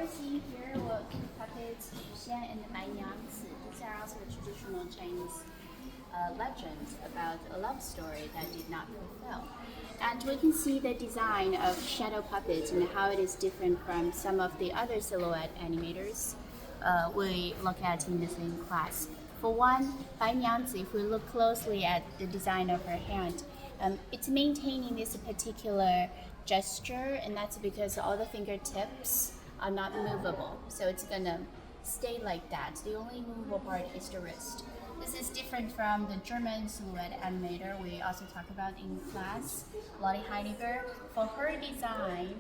we're seeing here were puppets, Yuxian and the Bainyangzi. These are also traditional Chinese legends about a love story that did not fulfill. And we can see the design of shadow puppets and how it is different from some of the other silhouette animators we look at in the same class. For one, Bainyangzi, if we look closely at the design of her hand, it's maintaining this particular gesture, and that's because all the fingertips are not movable. So it's gonna stay like that. The only movable part is the wrist. This is different from the German silhouette animator we also talk about in class, Lotte Reiniger. For her design,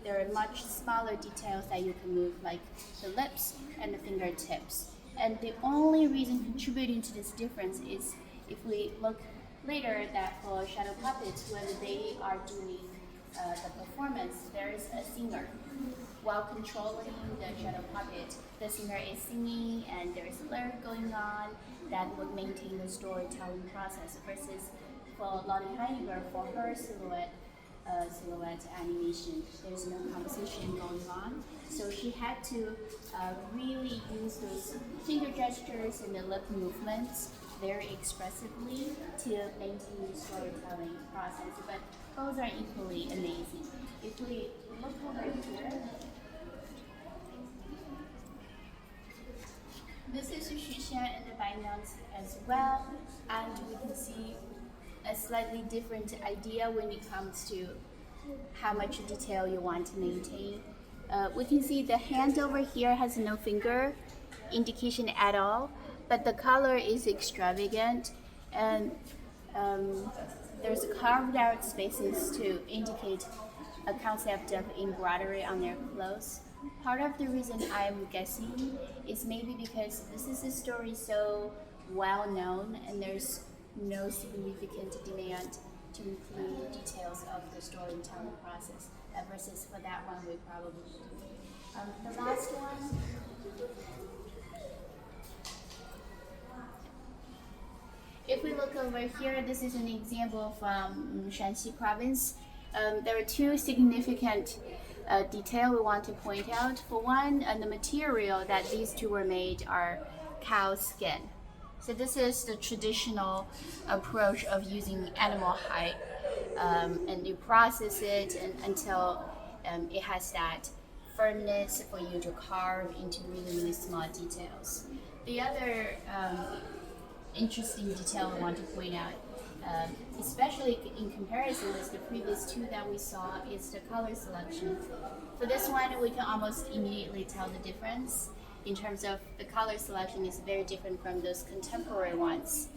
there are much smaller details that you can move, like the lips and the fingertips. And the only reason contributing to this difference is if we look later that for shadow puppets, when they are doing the performance, there is a singer. While controlling the shadow puppet, the singer is singing and there is a lyric going on that would maintain the storytelling process. Versus for Lotte Reiniger, for her silhouette animation, there's no composition going on. So she had to really use those finger gestures and the lip movements very expressively to maintain the storytelling process. But both are equally amazing. If we look over here, this is Yuxian and the Bainyangzi as well, and we can see a slightly different idea when it comes to how much detail you want to maintain. We can see the hand over here has no finger indication at all, but the color is extravagant, and there's carved out spaces to indicate a concept of embroidery on their clothes. Part of the reason I'm guessing is maybe because this is a story so well known and there's no significant demand to include the details of the storytelling process, versus for that one we probably do. The last one. If we look over here, this is an example from Shanxi province. There are two significant details we want to point out. For one, the material that these two were made are cow skin. So this is the traditional approach of using animal hide, and you process it until it has that firmness for you to carve into really, really small details. The other interesting detail I want to point out, especially in comparison with the previous two that we saw, is the color selection. For this one, we can almost immediately tell the difference in terms of the color selection is very different from those contemporary ones.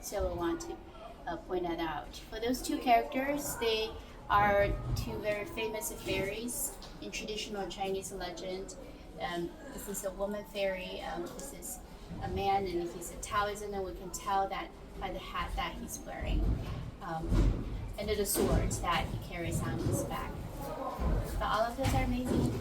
So I want to point that out. For those two characters, they are two very famous fairies in traditional Chinese legend. This is a woman fairy, this is a man, and he's a talisman, and we can tell that by the hat that he's wearing, and the sword that he carries on his back. But all of those are amazing.